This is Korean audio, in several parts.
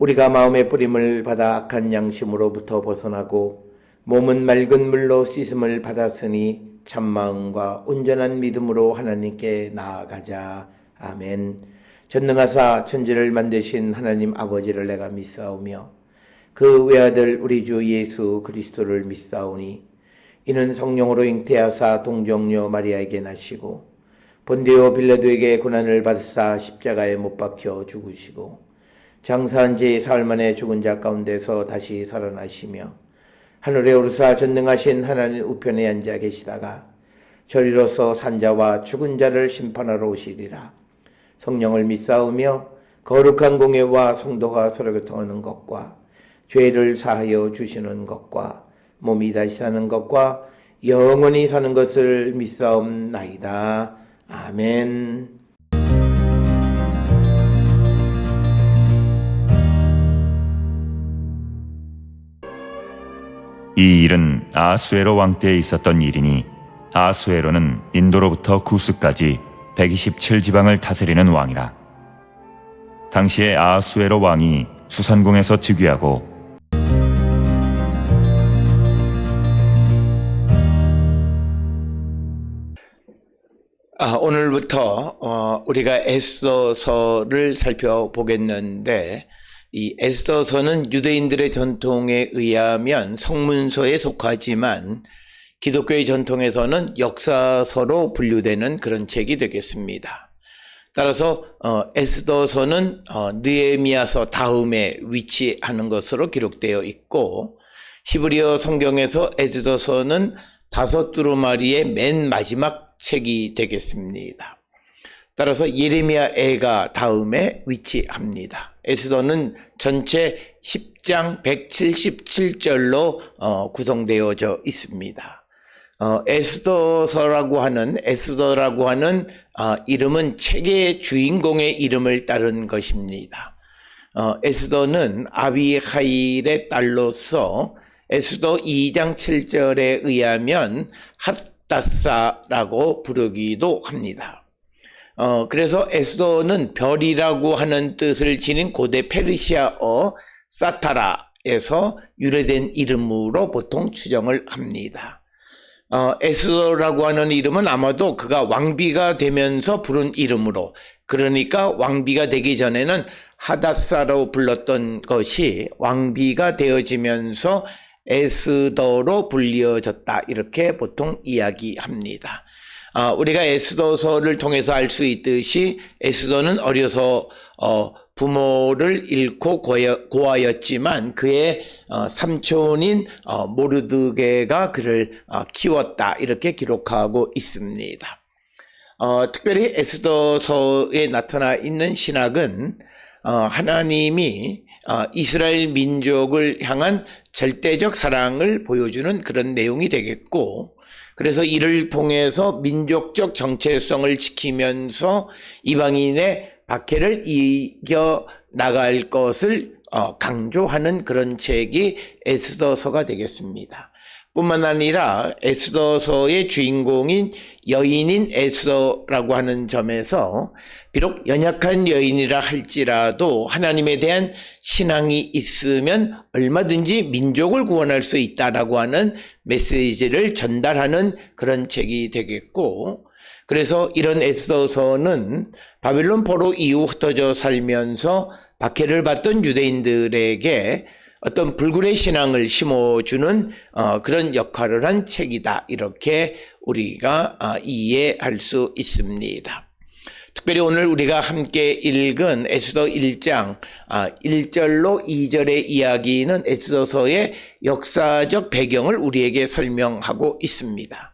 우리가 마음의 뿌림을 받아 악한 양심으로부터 벗어나고 몸은 맑은 물로 씻음을 받았으니 참마음과 온전한 믿음으로 하나님께 나아가자. 아멘. 전능하사 천지를 만드신 하나님 아버지를 내가 믿사오며 그 외아들 우리 주 예수 그리스도를 믿사오니 이는 성령으로 잉태하사 동정녀 마리아에게 나시고 본디오 빌라도에게 고난을 받으사 십자가에 못 박혀 죽으시고 장사한 지 사흘 만에 죽은 자 가운데서 다시 살아나시며 하늘에 오르사 전능하신 하나님 우편에 앉아 계시다가 저리로서 산자와 죽은 자를 심판하러 오시리라. 성령을 믿사오며 거룩한 공예와 성도가 서로 교통하는 것과 죄를 사하여 주시는 것과 몸이 다시 사는 것과 영원히 사는 것을 믿사옵나이다. 아멘. 이 일은 아하수에로 왕 때에 있었던 일이니 아하수에로는 인도로부터 구스까지 127지방을 다스리는 왕이라. 당시에 아하수에로 왕이 수산궁에서 즉위하고 오늘부터 우리가 에스더서를 살펴보겠는데 이 에스더서는 유대인들의 전통에 의하면 성문서에 속하지만 기독교의 전통에서는 역사서로 분류되는 그런 책이 되겠습니다. 따라서 에스더서는 느헤미야서 다음에 위치하는 것으로 기록되어 있고 히브리어 성경에서 에스더서는 5두루마리의 맨 마지막 책이 되겠습니다. 따라서 예레미야애가 다음에 위치합니다. 에스더는 전체 10장 177절로 구성되어져 있습니다. 에스더라고 하는 이름은 책의 주인공의 이름을 따른 것입니다. 에스더는 아비하일의 딸로서 에스더 2장 7절에 의하면 핫다사라고 부르기도 합니다. 그래서 에스더는 별이라고 하는 뜻을 지닌 고대 페르시아어 사타라에서 유래된 이름으로 보통 추정을 합니다. 에스더라고 하는 이름은 아마도 그가 왕비가 되면서 부른 이름으로, 그러니까 왕비가 되기 전에는 하다사로 불렀던 것이 왕비가 되어지면서 에스더로 불리어졌다, 이렇게 보통 이야기합니다. 우리가 에스더서를 통해서 알 수 있듯이 에스더는 어려서 부모를 잃고 고아였지만 그의 삼촌인 모르드게가 그를 키웠다, 이렇게 기록하고 있습니다. 특별히 에스더서에 나타나 있는 신학은 하나님이 이스라엘 민족을 향한 절대적 사랑을 보여주는 그런 내용이 되겠고, 그래서 이를 통해서 민족적 정체성을 지키면서 이방인의 박해를 이겨 나갈 것을 강조하는 그런 책이 에스더서가 되겠습니다. 뿐만 아니라 에스더서의 주인공인 여인인 에스더라고 하는 점에서 비록 연약한 여인이라 할지라도 하나님에 대한 신앙이 있으면 얼마든지 민족을 구원할 수 있다라고 하는 메시지를 전달하는 그런 책이 되겠고, 그래서 이런 에스더서는 바빌론 포로 이후 흩어져 살면서 박해를 받던 유대인들에게 어떤 불굴의 신앙을 심어주는 그런 역할을 한 책이다, 이렇게 우리가 이해할 수 있습니다. 특별히 오늘 우리가 함께 읽은 에스더 1장 1절로 2절의 이야기는 에스더서의 역사적 배경을 우리에게 설명하고 있습니다.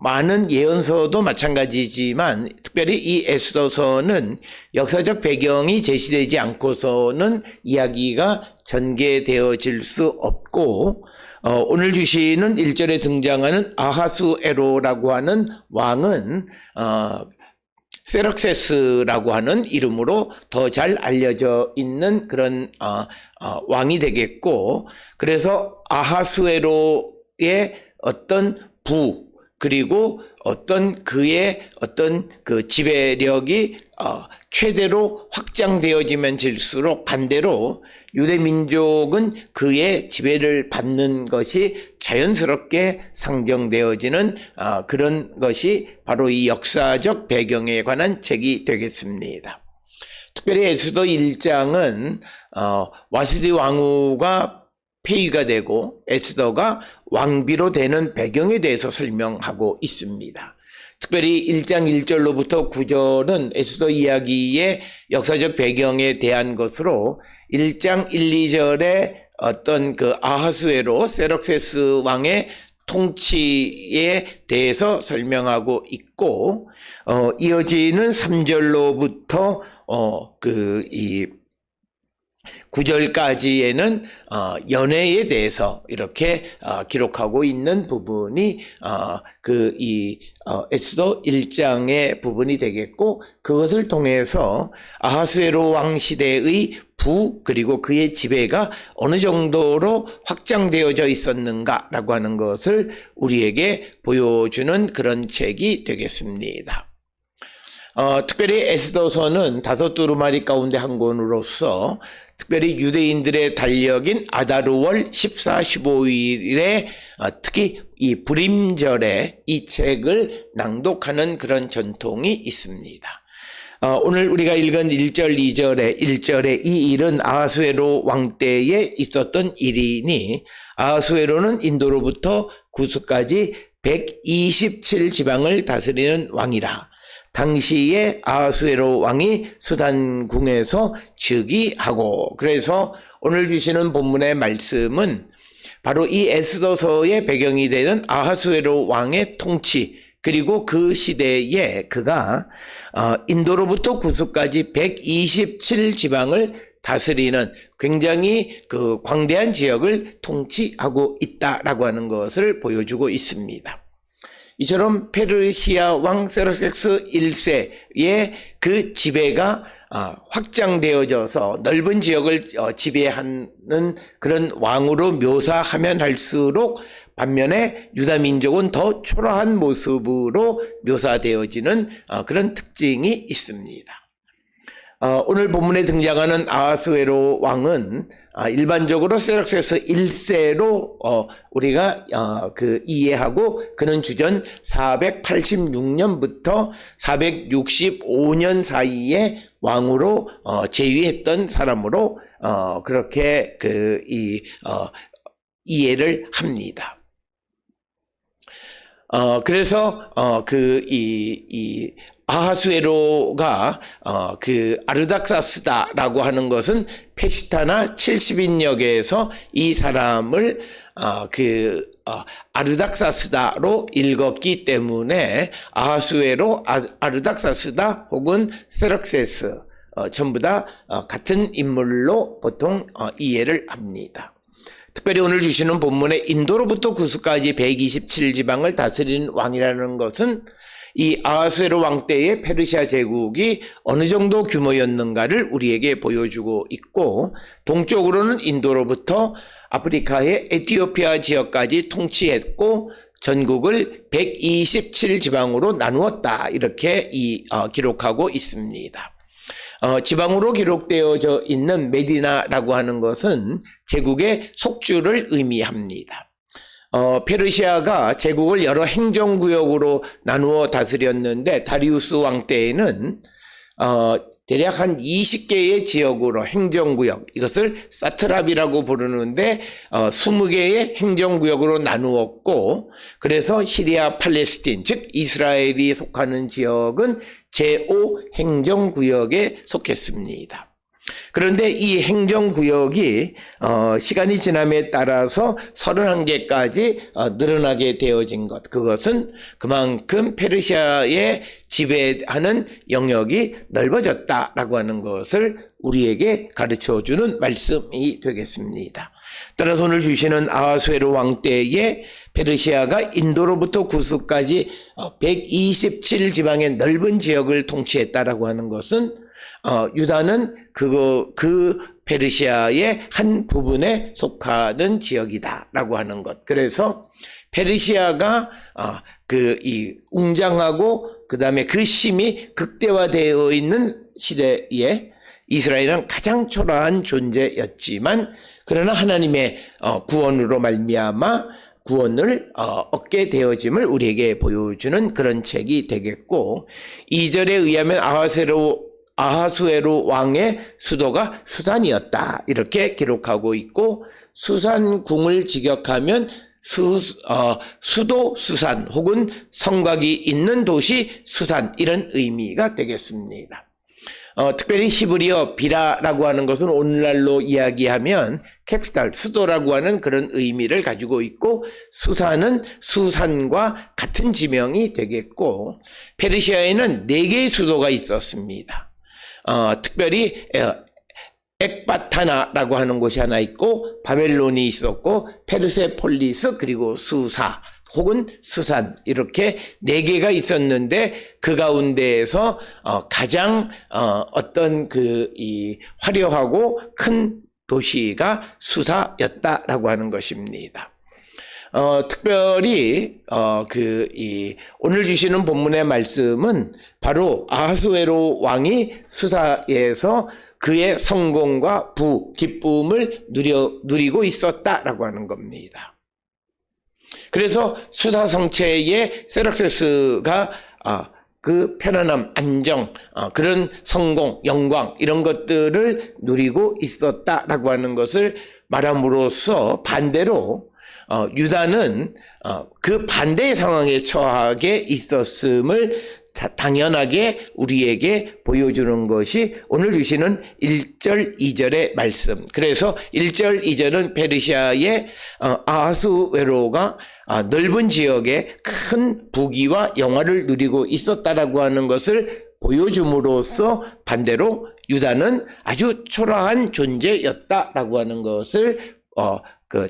많은 예언서도 마찬가지지만 특별히 이 에스더서는 역사적 배경이 제시되지 않고서는 이야기가 전개되어질 수 없고, 오늘 주시는 1절에 등장하는 아하수에로라고 하는 왕은 세럭세스라고 하는 이름으로 더 잘 알려져 있는 그런 왕이 되겠고, 그래서 아하수에로의 어떤 그리고 그의 그 지배력이 최대로 확장되어지면 질수록 반대로 유대민족은 그의 지배를 받는 것이 자연스럽게 상정되어지는 그런 것이 바로 이 역사적 배경에 관한 책이 되겠습니다. 특별히 에스더 1장은 와스디 왕후가 폐위가 되고 에스더가 왕비로 되는 배경에 대해서 설명하고 있습니다. 특별히 1장 1절로부터 9절은 에스더 이야기의 역사적 배경에 대한 것으로 1장 1, 2절에 그 아하수에로 세럭세스 왕의 통치에 대해서 설명하고 있고, 이어지는 3절로부터 9절까지에는 연애에 대해서 이렇게 기록하고 있는 부분이 에스더 1장의 부분이 되겠고, 그것을 통해서 아하수에로 왕 시대의 그리고 그의 지배가 어느 정도로 확장되어져 있었는가라고 하는 것을 우리에게 보여주는 그런 책이 되겠습니다. 특별히 에스더서는 5두루마리 가운데 한 권으로서 특별히 유대인들의 달력인 아다르월 14, 15일에 특히 이 불임절에 이 책을 낭독하는 그런 전통이 있습니다. 오늘 우리가 읽은 1절, 2절에 1절에 이 일은 아하수에로 왕 때에 있었던 일이니, 아하수에로는 인도로부터 구스까지 127지방을 다스리는 왕이라. 당시에 아하수에로 왕이 수단궁에서 즉위하고, 그래서 오늘 주시는 본문의 말씀은 바로 이 에스더서의 배경이 되는 아하수에로 왕의 통치, 그리고 그 시대에 그가 인도로부터 구스까지 127지방을 다스리는 굉장히 그 광대한 지역을 통치하고 있다라고 하는 것을 보여주고 있습니다. 이처럼 페르시아 왕 세르섹스 1세의 그 지배가 확장되어져서 넓은 지역을 지배하는 그런 왕으로 묘사하면 할수록 반면에 유다 민족은 더 초라한 모습으로 묘사되어지는 그런 특징이 있습니다. 오늘 본문에 등장하는 아하수에로 왕은 일반적으로 세럭세스 1세로 우리가 이해하고, 그는 주전 486년부터 465년 사이에 왕으로 재위했던 사람으로 그렇게 이해를 합니다. 그래서 아하수에로가 아르닥사스다라고 하는 것은 페시타나 70인역에서 이 사람을 아르닥사스다로 읽었기 때문에 아하수에로, 아르닥사스다 혹은 세럭세스 전부 다 같은 인물로 보통 이해를 합니다. 특별히 오늘 주시는 본문에 인도로부터 구스까지 127지방을 다스리는 왕이라는 것은 이 아하수에로 왕 때의 페르시아 제국이 어느 정도 규모였는가를 우리에게 보여주고 있고, 동쪽으로는 인도로부터 아프리카의 에티오피아 지역까지 통치했고 전국을 127지방으로 나누었다, 이렇게 기록하고 있습니다. 지방으로 기록되어져 있는 메디나라고 하는 것은 제국의 속주를 의미합니다. 페르시아가 제국을 여러 행정구역으로 나누어 다스렸는데, 다리우스 왕 때에는 대략 한 20개의 지역으로 행정구역, 이것을 사트랍이라고 부르는데 20개의 행정구역으로 나누었고, 그래서 시리아 팔레스틴, 즉 이스라엘이 속하는 지역은 제5행정구역에 속했습니다. 그런데 이 행정구역이 시간이 지남에 따라서 31개까지 늘어나게 되어진 것, 그것은 그만큼 페르시아의 지배하는 영역이 넓어졌다라고 하는 것을 우리에게 가르쳐주는 말씀이 되겠습니다. 따라서 오늘 주시는 아하수에로 왕 때에 페르시아가 인도로부터 구스까지 127지방의 넓은 지역을 통치했다라고 하는 것은 유다는 그 페르시아의 한 부분에 속하는 지역이다라고 하는 것. 그래서 페르시아가 이 웅장하고 그 다음에 그 힘이 극대화되어 있는 시대에 이스라엘은 가장 초라한 존재였지만 그러나 하나님의 구원으로 말미암아 구원을 얻게 되어짐을 우리에게 보여주는 그런 책이 되겠고 2절에 의하면 아하수에로 왕의 수도가 수산이었다 이렇게 기록하고 있고 수산궁을 직역하면 수도 수산 혹은 성곽이 있는 도시 수산 이런 의미가 되겠습니다. 특별히 히브리어 비라라고 하는 것은 오늘날로 이야기하면 캐피탈, 수도라고 하는 그런 의미를 가지고 있고 수산은 수산과 같은 지명이 되겠고 페르시아에는 4개의 수도가 있었습니다. 특별히 엑바타나라고 하는 곳이 하나 있고 바벨론이 있었고 페르세폴리스 그리고 수사 혹은 수산 이렇게 4개가 있었는데 그 가운데에서 가장 어떤 이 화려하고 큰 도시가 수사였다라고 하는 것입니다. 특별히 오늘 주시는 본문의 말씀은 바로 아하수에로 왕이 수사에서 그의 성공과 기쁨을 누리고 있었다라고 하는 겁니다. 그래서 수사 성체의 세락세스가 그 편안함, 안정, 그런 성공, 영광 이런 것들을 누리고 있었다라고 하는 것을 말함으로써 반대로 유다는 그 반대의 상황에 처하게 있었음을 당연하게 우리에게 보여주는 것이 오늘 주시는 1절, 2절의 말씀. 그래서 1절, 2절은 페르시아의 아하수에로가 넓은 지역에 큰 부귀와 영화를 누리고 있었다라고 하는 것을 보여줌으로써 반대로 유다는 아주 초라한 존재였다라고 하는 것을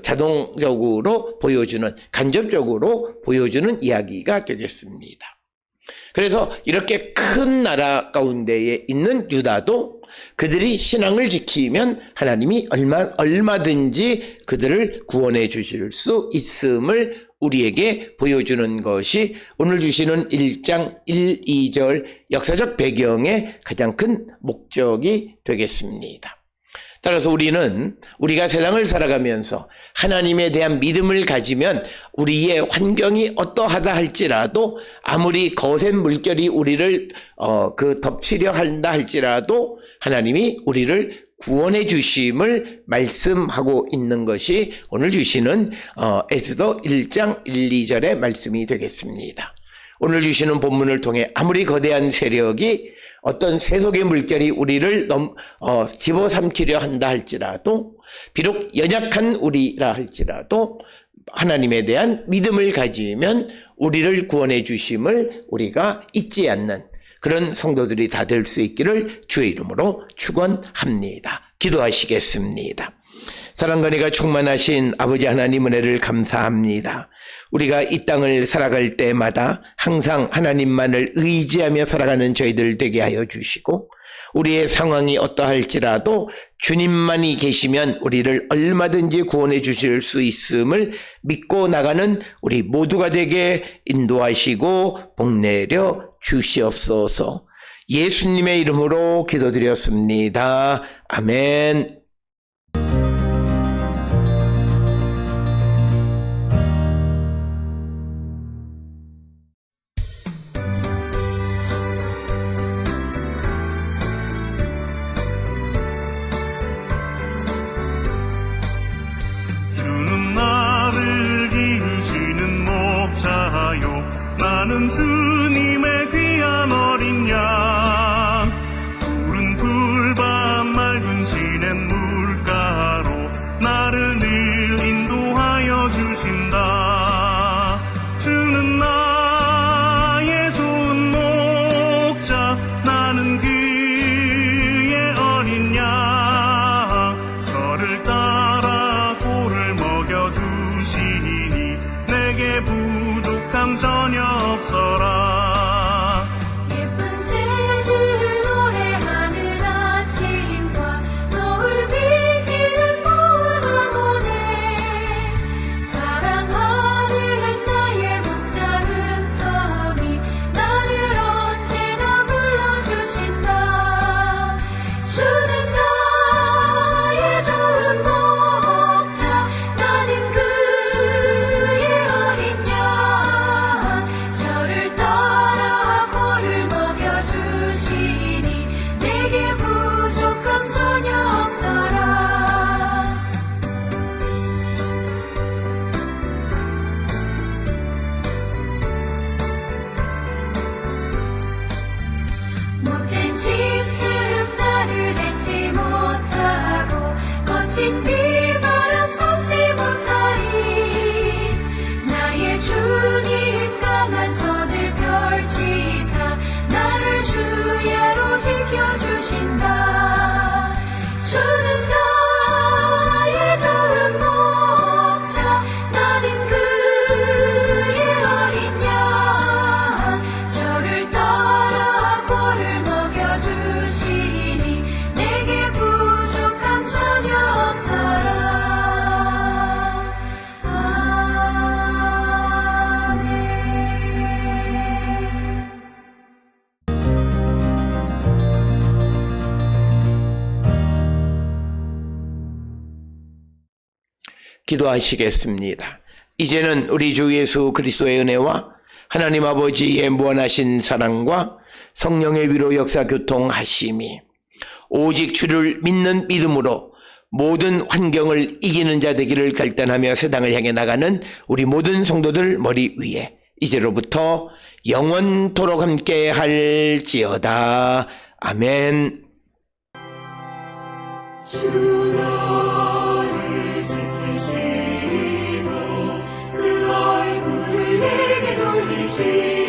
자동적으로 보여주는, 간접적으로 보여주는 이야기가 되겠습니다. 그래서 이렇게 큰 나라 가운데에 있는 유다도 그들이 신앙을 지키면 하나님이 얼마든지 그들을 구원해 주실 수 있음을 우리에게 보여주는 것이 오늘 주시는 1장 1, 2절 역사적 배경의 가장 큰 목적이 되겠습니다. 따라서 우리가 세상을 살아가면서 하나님에 대한 믿음을 가지면 우리의 환경이 어떠하다 할지라도 아무리 거센 물결이 우리를 덮치려 한다 할지라도 하나님이 우리를 구원해 주심을 말씀하고 있는 것이 오늘 주시는 에스더 1장 1, 2절의 말씀이 되겠습니다. 오늘 주시는 본문을 통해 아무리 거대한 세력이 어떤 세속의 물결이 우리를 집어삼키려 한다 할지라도 비록 연약한 우리라 할지라도 하나님에 대한 믿음을 가지면 우리를 구원해 주심을 우리가 잊지 않는 그런 성도들이 다 될 수 있기를 주의 이름으로 축원합니다. 기도하시겠습니다. 사랑과 은혜가 충만하신 아버지 하나님 은혜를 감사합니다. 우리가 이 땅을 살아갈 때마다 항상 하나님만을 의지하며 살아가는 저희들 되게 하여 주시고 우리의 상황이 어떠할지라도 주님만이 계시면 우리를 얼마든지 구원해 주실 수 있음을 믿고 나가는 우리 모두가 되게 인도하시고 복내려 주시옵소서. 예수님의 이름으로 기도드렸습니다. 아멘. 나는 주님의 귀한 어린 양 푸른 풀밭 맑은 시냇 물가로 나를 늘 인도하여 주신다. 주는 나의 좋은 목자 나는 그의 어린 양 저를 따라 꼴을 먹여주시니 내게 부족함 전혀 없어라. 예쁜 새들 노래하는 아침과 너를 비기는 마음을 보내 사랑하는 나의 목자 기도하시겠습니다. 이제는 우리 주 예수 그리스도의 은혜와 하나님 아버지의 무한하신 사랑과 성령의 위로 역사 교통하심이 오직 주를 믿는 믿음으로 모든 환경을 이기는 자 되기를 결단하며 세상을 향해 나가는 우리 모든 성도들 머리 위에 이제로부터 영원토록 함께 할지어다. 아멘. 주 너를 지키시고 그 얼굴을 내게 돌리시고